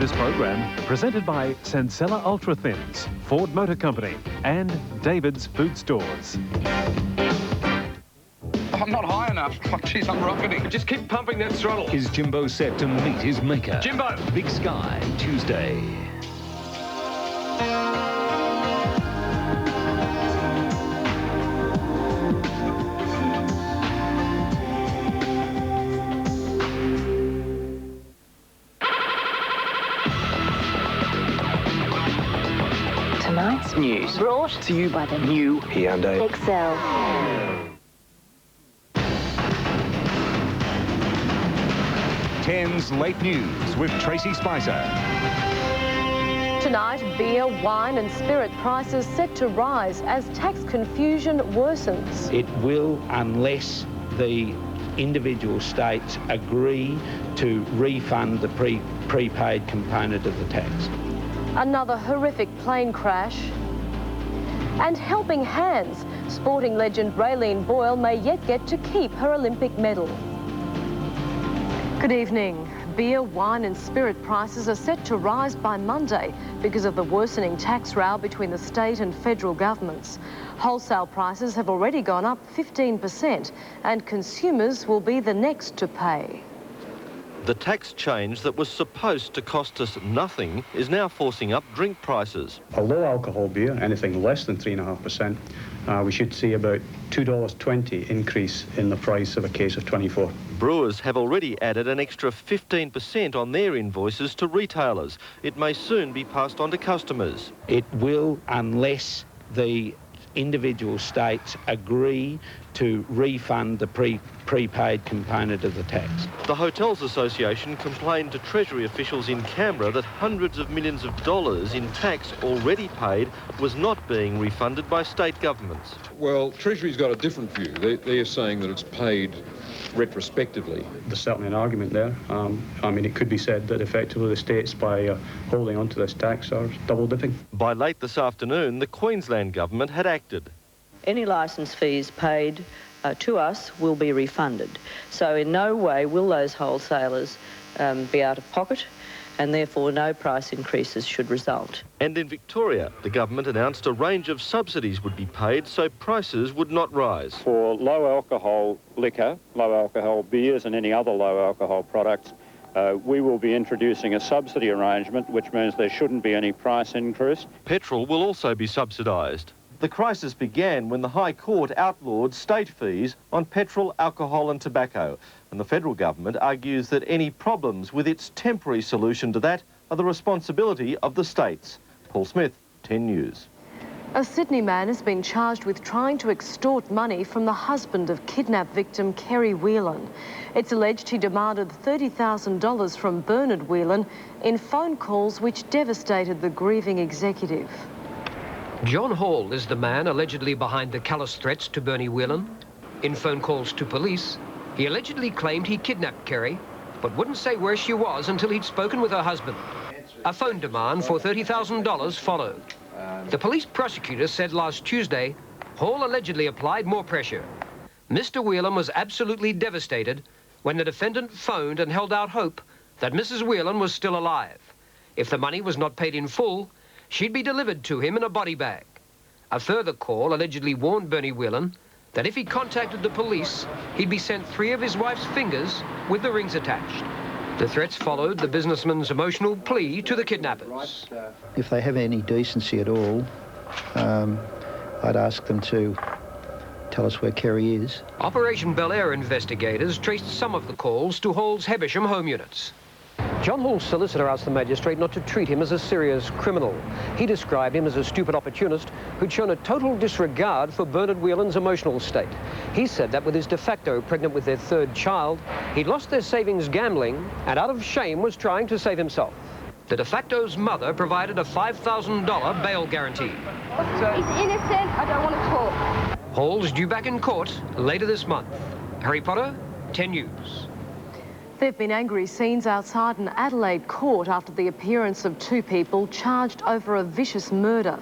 This program presented by Sansella Ultra Thins, Ford Motor Company and David's Food Stores. I'm not high enough. Oh, geez, I'm rocketing. Just keep pumping that throttle. Is Jimbo set to meet his maker? Jimbo! Big Sky, Tuesday. Tonight's news brought to you by the new Hyundai Excel. 10's Late News with Tracey Spicer. Tonight, beer, wine and spirit prices set to rise as tax confusion worsens. It will unless the individual states agree to refund the prepaid component of the tax. Another horrific plane crash. And helping hands. Sporting legend Raelene Boyle may yet get to keep her Olympic medal. Good evening. Beer, wine and spirit prices are set to rise by Monday because of the worsening tax row between the state and federal governments. Wholesale prices have already gone up 15% and consumers will be the next to pay. The tax change that was supposed to cost us nothing is now forcing up drink prices. A low alcohol beer, anything less than 3.5%, we should see about $2.20 increase in the price of a case of 24. Brewers have already added an extra 15% on their invoices to retailers. It may soon be passed on to customers. It will unless the individual states agree to refund the prepaid component of the tax. The Hotels Association complained to Treasury officials in Canberra that hundreds of millions of dollars in tax already paid was not being refunded by state governments. Well, Treasury's got a different view. They're saying that it's paid retrospectively. There's certainly an argument there. I mean, it could be said that effectively the states, by holding on to this tax, are double dipping. By late this afternoon, the Queensland government had acted. Any licence fees paid to us will be refunded. So in no way will those wholesalers be out of pocket, and therefore no price increases should result. And in Victoria, the government announced a range of subsidies would be paid so prices would not rise. For low alcohol liquor, low alcohol beers and any other low alcohol products, we will be introducing a subsidy arrangement, which means there shouldn't be any price increase. Petrol will also be subsidised. The crisis began when the High Court outlawed state fees on petrol, alcohol and tobacco, and the federal government argues that any problems with its temporary solution to that are the responsibility of the states. Paul Smith, 10 News. A Sydney man has been charged with trying to extort money from the husband of kidnap victim Kerry Whelan. It's alleged he demanded $30,000 from Bernard Whelan in phone calls which devastated the grieving executive. John Hall is the man allegedly behind the callous threats to Bernie Whelan. In phone calls to police, he allegedly claimed he kidnapped Kerry, but wouldn't say where she was until he'd spoken with her husband. A phone demand for $30,000 followed. The police prosecutor said last Tuesday, Hall allegedly applied more pressure. Mr. Whelan was absolutely devastated when the defendant phoned and held out hope that Mrs. Whelan was still alive. If the money was not paid in full, she'd be delivered to him in a body bag. A further call allegedly warned Bernie Whelan that if he contacted the police, he'd be sent 3 of his wife's fingers with the rings attached. The threats followed the businessman's emotional plea to the kidnappers. If they have any decency at all, I'd ask them to tell us where Kerry is. Operation Bel Air investigators traced some of the calls to Hall's Hebersham home units. John Hall's solicitor asked the magistrate not to treat him as a serious criminal. He described him as a stupid opportunist who'd shown a total disregard for Bernard Whelan's emotional state. He said that with his de facto pregnant with their 3rd child, he'd lost their savings gambling and out of shame was trying to save himself. The de facto's mother provided a $5,000 bail guarantee. He's innocent. I don't want to talk. Hall's due back in court later this month. Harry Potter, 10 News. There have been angry scenes outside an Adelaide court after the appearance of 2 people charged over a vicious murder.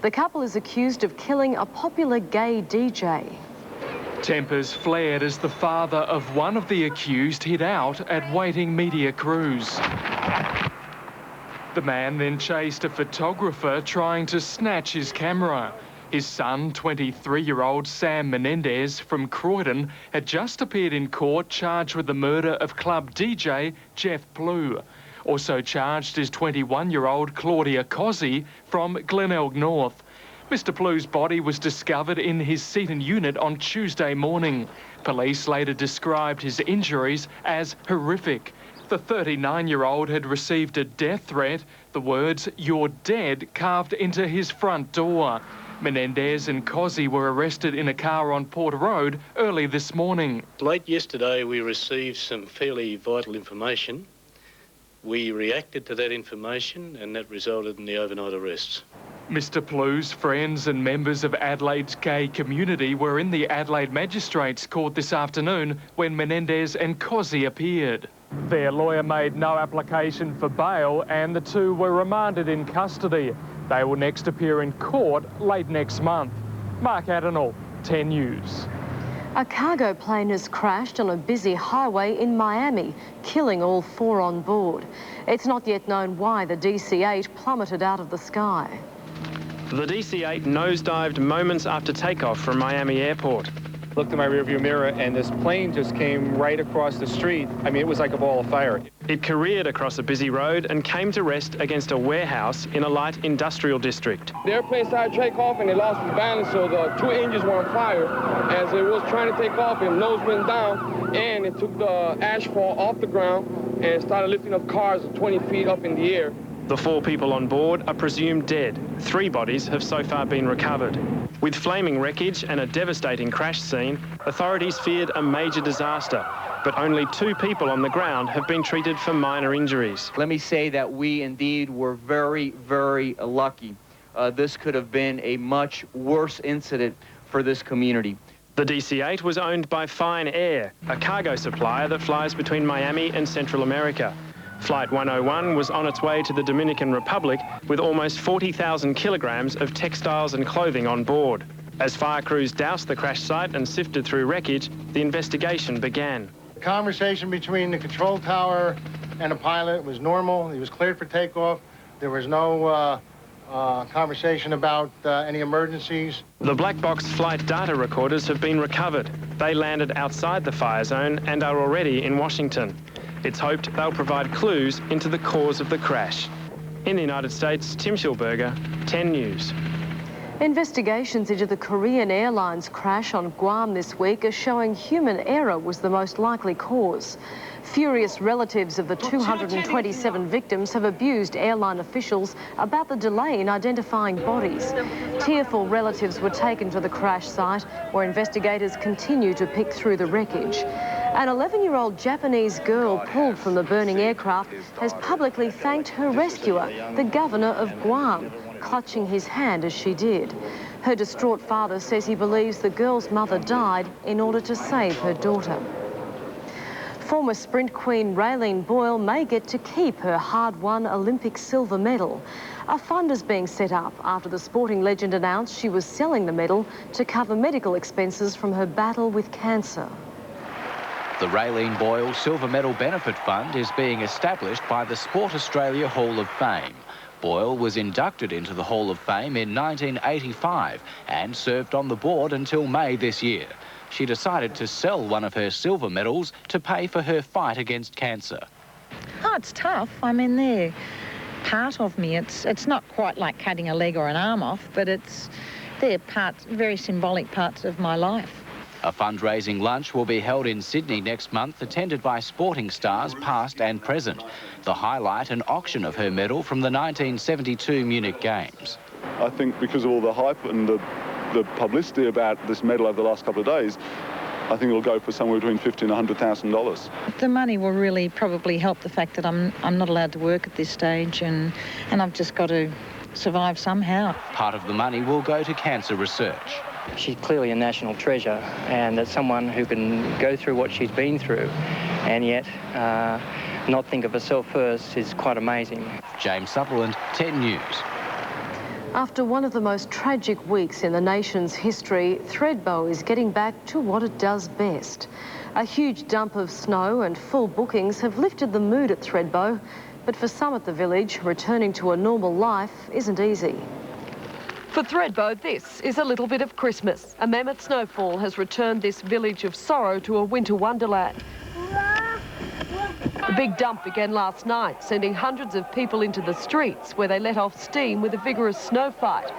The couple is accused of killing a popular gay DJ. Tempers flared as the father of one of the accused hid out at waiting media crews. The man then chased a photographer trying to snatch his camera. His son, 23-year-old Sam Menendez from Croydon, had just appeared in court charged with the murder of club DJ Jeff Plew. Also charged is 21-year-old Claudia Cozzi from Glenelg North. Mr Plew's body was discovered in his Seaton unit on Tuesday morning. Police later described his injuries as horrific. The 39-year-old had received a death threat, the words, "You're dead," carved into his front door. Menendez and Cozzi were arrested in a car on Port Road early this morning. Late yesterday we received some fairly vital information. We reacted to that information and that resulted in the overnight arrests. Mr Plew's friends and members of Adelaide's gay community were in the Adelaide Magistrates Court this afternoon when Menendez and Cozzi appeared. Their lawyer made no application for bail and the two were remanded in custody. They will next appear in court late next month. Mark Adenall, 10 News. A cargo plane has crashed on a busy highway in Miami, killing all 4 on board. It's not yet known why the DC-8 plummeted out of the sky. The DC-8 nosedived moments after takeoff from Miami Airport. Looked in my rearview mirror and this plane just came right across the street. I mean, it was like a ball of fire. It careered across a busy road and came to rest against a warehouse in a light industrial district. The airplane started to take off and they lost its balance, so the 2 engines were on fire. As it was trying to take off, it nose went down and it took the asphalt off the ground and started lifting up cars 20 feet up in the air. The 4 people on board are presumed dead. 3 bodies have so far been recovered. With flaming wreckage and a devastating crash scene, authorities feared a major disaster, but only 2 people on the ground have been treated for minor injuries. Let me say that we indeed were very, very lucky. This could have been a much worse incident for this community. The DC-8 was owned by Fine Air, a cargo supplier that flies between Miami and Central America. Flight 101 was on its way to the Dominican Republic with almost 40,000 kilograms of textiles and clothing on board. As fire crews doused the crash site and sifted through wreckage, the investigation began. The conversation between the control tower and the pilot was normal. He was cleared for takeoff. There was no conversation about any emergencies. The black box flight data recorders have been recovered. They landed outside the fire zone and are already in Washington. It's hoped they'll provide clues into the cause of the crash. In the United States, Tim Schilberger, 10 News. Investigations into the Korean Airlines crash on Guam this week are showing human error was the most likely cause. Furious relatives of the 227 victims have abused airline officials about the delay in identifying bodies. Tearful relatives were taken to the crash site, where investigators continue to pick through the wreckage. An 11-year-old Japanese girl pulled from the burning aircraft has publicly thanked her rescuer, the governor of Guam, clutching his hand as she did. Her distraught father says he believes the girl's mother died in order to save her daughter. Former sprint queen Raelene Boyle may get to keep her hard-won Olympic silver medal. A fund is being set up after the sporting legend announced she was selling the medal to cover medical expenses from her battle with cancer. The Raelene Boyle Silver Medal Benefit Fund is being established by the Sport Australia Hall of Fame. Boyle was inducted into the Hall of Fame in 1985 and served on the board until May this year. She decided to sell one of her silver medals to pay for her fight against cancer. Oh, it's tough. I mean, they're part of me. It's not quite like cutting a leg or an arm off, but they're parts, very symbolic parts of my life. A fundraising lunch will be held in Sydney next month, attended by sporting stars past and present. The highlight, an auction of her medal from the 1972 Munich Games. I think because of all the hype and the publicity about this medal over the last couple of days, I think it'll go for somewhere between $50,000 and $100,000. The money will really probably help the fact that I'm not allowed to work at this stage and I've just got to survive somehow. Part of the money will go to cancer research. She's clearly a national treasure, and that someone who can go through what she's been through and yet not think of herself first is quite amazing. James Sutherland, 10 News. After one of the most tragic weeks in the nation's history, Thredbo is getting back to what it does best. A huge dump of snow and full bookings have lifted the mood at Thredbo, But for some at the village, returning to a normal life isn't easy. For Thredbo, this is a little bit of Christmas. A mammoth snowfall has returned this village of sorrow to a winter wonderland. The big dump began last night, sending hundreds of people into the streets where they let off steam with a vigorous snow fight.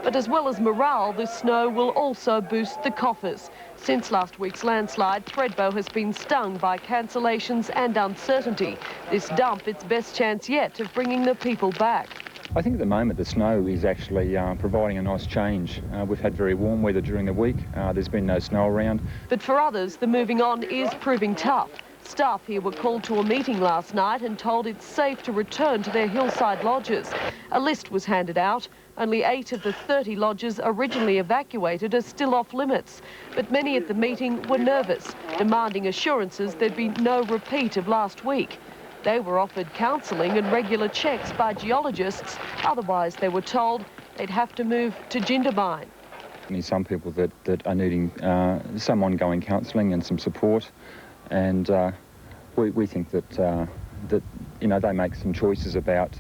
But as well as morale, the snow will also boost the coffers. Since last week's landslide, Thredbo has been stung by cancellations and uncertainty. This dump, its best chance yet of bringing the people back. I think at the moment the snow is actually providing a nice change. We've had very warm weather during the week. There's been no snow around. But for others, the moving on is proving tough. Staff here were called to a meeting last night and told it's safe to return to their hillside lodges. A list was handed out. Only 8 of the 30 lodges originally evacuated are still off limits. But many at the meeting were nervous, demanding assurances there'd be no repeat of last week. They were offered counselling and regular checks by geologists. Otherwise, they were told they'd have to move to Jindabyne. There's some people that are needing some ongoing counselling and some support. And we think that you know, they make some choices about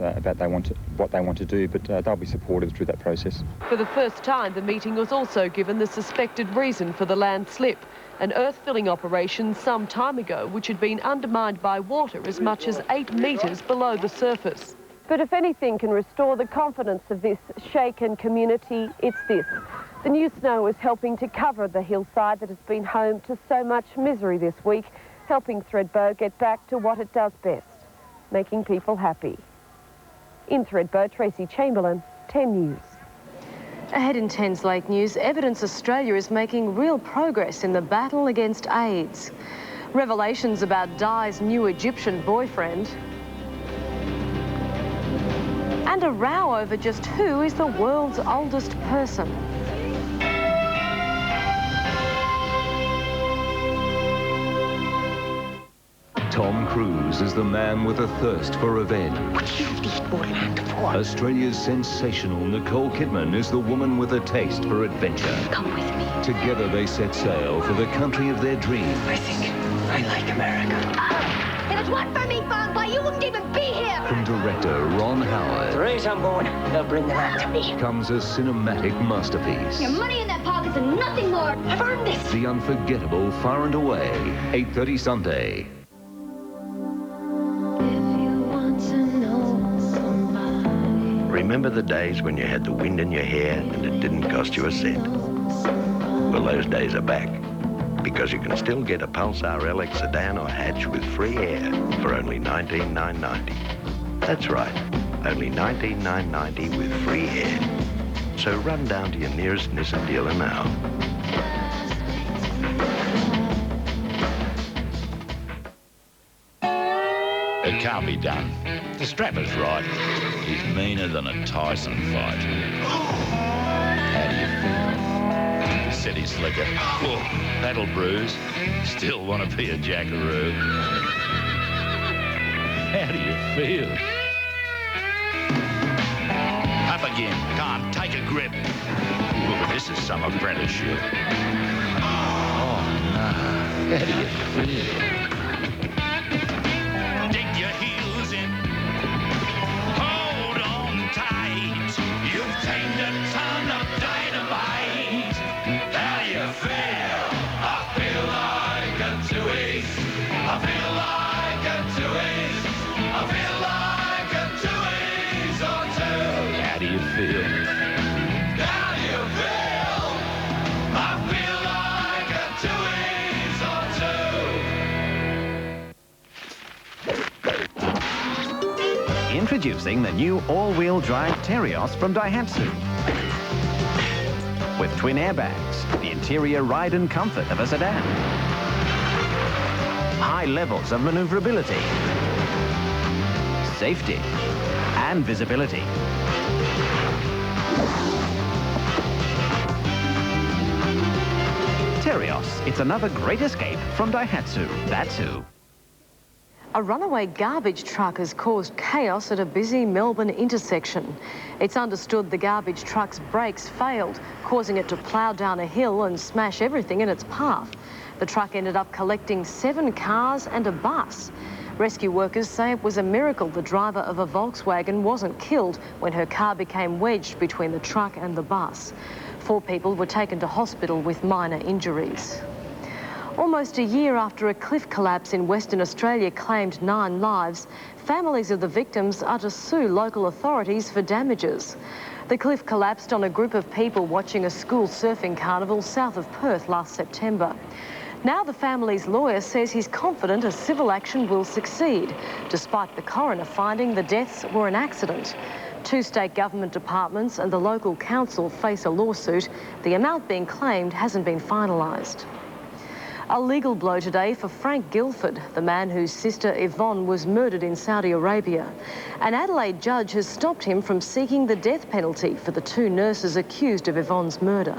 what they want to do, but they'll be supported through that process. For the first time, the meeting was also given the suspected reason for the landslip, an earth-filling operation some time ago, which had been undermined by water as much as 8 metres below the surface. But if anything can restore the confidence of this shaken community, it's this. The new snow is helping to cover the hillside that has been home to so much misery this week, helping Thredbo get back to what it does best, making people happy. In Thredbo, Tracey Chamberlain, 10 News. Ahead in 10's Late News, Evidence Australia is making real progress in the battle against AIDS. Revelations about Di's new Egyptian boyfriend. And a row over just who is the world's oldest person. Tom Cruise is the man with a thirst for revenge. What you leave Borland for? Australia's sensational Nicole Kidman is the woman with a taste for adventure. Come with me. Together they set sail for the country of their dreams. I think I like America. If it weren't for me, Fanboy, you wouldn't even be here. From director Ron Howard. The race I'm going, they'll bring the land to me. Comes a cinematic masterpiece. Your money in their pockets and nothing more. I've earned this. The unforgettable Far and Away, 8:30 Sunday. Remember the days when you had the wind in your hair and it didn't cost you a cent? Well, those days are back, because you can still get a Pulsar LX sedan or hatch with free air for only $19,990. That's right, only $19,990 with free air. So run down to your nearest Nissan dealer now. It can't be done. The strapper's right. He's meaner than a Tyson fight. How do you feel? City slicker. Oh, that'll bruise. Still want to be a jackaroo. How do you feel? Up again. Come on, take a grip. Look, this is some apprenticeship. Oh, no. How do you feel? Dig your heels in. Hold on tight. You've tamed a ton of dynamite. How do you feel? I feel like a two-ease. I feel like a two-ease. I feel like a two-ease or two. How do you feel? How do you feel? I feel like a two-ease or two. Introducing the new all-wheel drive Terios from Daihatsu. With twin airbags, the interior ride and comfort of a sedan. High levels of maneuverability, safety, and visibility. Terios, it's another great escape from Daihatsu. That's who. A runaway garbage truck has caused chaos at a busy Melbourne intersection. It's understood the garbage truck's brakes failed, causing it to plough down a hill and smash everything in its path. The truck ended up collecting 7 cars and a bus. Rescue workers say it was a miracle the driver of a Volkswagen wasn't killed when her car became wedged between the truck and the bus. 4 people were taken to hospital with minor injuries. Almost a year after a cliff collapse in Western Australia claimed 9 lives, families of the victims are to sue local authorities for damages. The cliff collapsed on a group of people watching a school surfing carnival south of Perth last September. Now the family's lawyer says he's confident a civil action will succeed, despite the coroner finding the deaths were an accident. 2 state government departments and the local council face a lawsuit. The amount being claimed hasn't been finalised. A legal blow today for Frank Guilford, the man whose sister Yvonne was murdered in Saudi Arabia. An Adelaide judge has stopped him from seeking the death penalty for the 2 nurses accused of Yvonne's murder.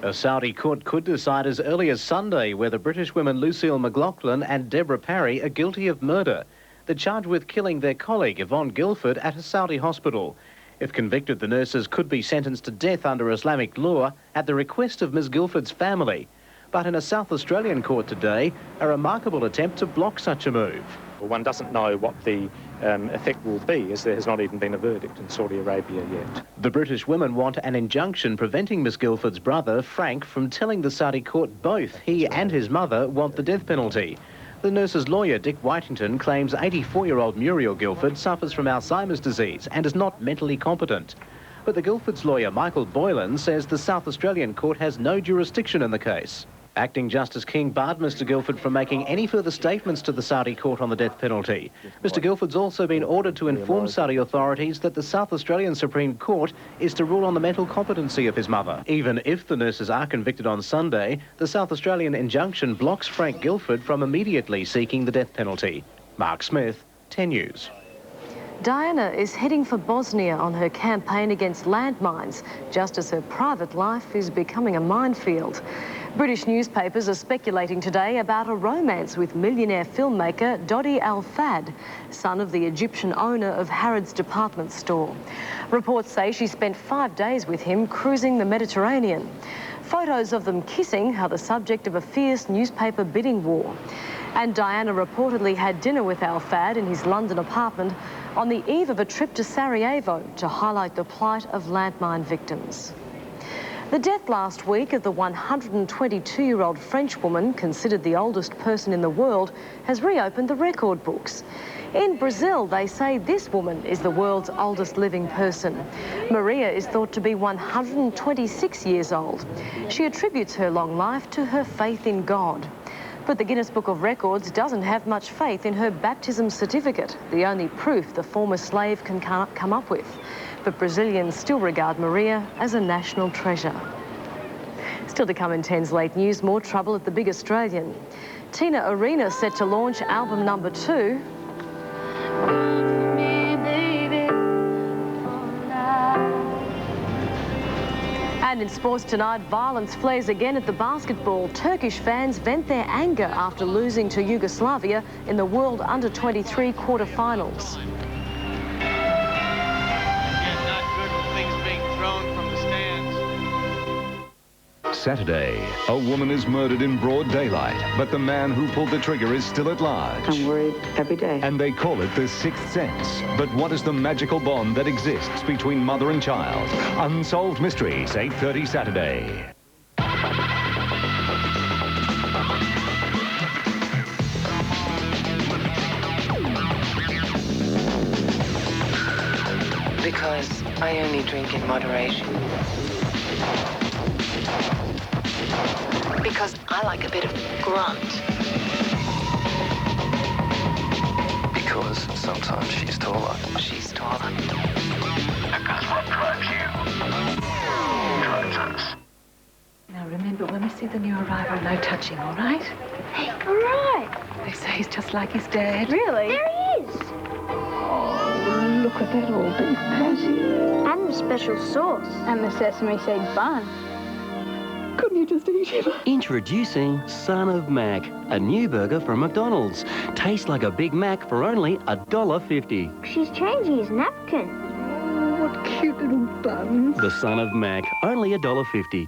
A Saudi court could decide as early as Sunday whether British women Lucille McLaughlin and Deborah Parry are guilty of murder. They're charged with killing their colleague Yvonne Guilford at a Saudi hospital. If convicted, the nurses could be sentenced to death under Islamic law at the request of Ms Guilford's family. But in a South Australian court today, a remarkable attempt to block such a move. One doesn't know what the effect will be, as there has not even been a verdict in Saudi Arabia yet. The British women want an injunction preventing Miss Guilford's brother, Frank, from telling the Saudi court both he and his mother want the death penalty. The nurse's lawyer, Dick Whitington, claims 84-year-old Muriel Guilford suffers from Alzheimer's disease and is not mentally competent. But the Guilford's lawyer, Michael Boyle, says the South Australian court has no jurisdiction in the case. Acting Justice King barred Mr Guilford from making any further statements to the Saudi court on the death penalty. Mr Guilford's also been ordered to inform Saudi authorities that the South Australian Supreme Court is to rule on the mental competency of his mother. Even if the nurses are convicted on Sunday, the South Australian injunction blocks Frank Guilford from immediately seeking the death penalty. Mark Smith, 10 News. Diana is heading for Bosnia on her campaign against landmines, just as her private life is becoming a minefield. British newspapers are speculating today about a romance with millionaire filmmaker Dodi Al-Fad, son of the Egyptian owner of Harrods department store. Reports say she spent 5 days with him cruising the Mediterranean. Photos of them kissing are the subject of a fierce newspaper bidding war. And Diana reportedly had dinner with Al-Fad in his London apartment on the eve of a trip to Sarajevo to highlight the plight of landmine victims. The death last week of the 122-year-old French woman, considered the oldest person in the world, has reopened the record books. In Brazil, they say this woman is the world's oldest living person. Maria is thought to be 126 years old. She attributes her long life to her faith in God. But the Guinness Book of Records doesn't have much faith in her baptism certificate, the only proof the former slave can come up with. But Brazilians still regard Maria as a national treasure. Still to come in 10's late news, more trouble at the big Australian. Tina Arena set to launch album number 2. And in sports tonight, violence flares again at the basketball. Turkish fans vent their anger after losing to Yugoslavia in the World Under-23 quarter-finals. Saturday, a woman is murdered in broad daylight, but the man who pulled the trigger is still at large. I'm worried every day. And they call it the sixth sense. But what is the magical bond that exists between mother and child? Unsolved Mysteries, 8:30 Saturday. Because I only drink in moderation. Because I like a bit of grunt. Because sometimes she's taller. She's taller. Because what drives you drives us. Now remember, when we see the new arrival, no touching, all right? Hey, all right. They say he's just like his dad. Really? There he is. Oh, look at that old beef patty. And the special sauce. And the sesame seed bun. Couldn't you just eat it? Introducing Son of Mac, a new burger from McDonald's. Tastes like a Big Mac for only $1.50. She's changing his napkin. Oh, what cute little buns. The Son of Mac, only $1.50.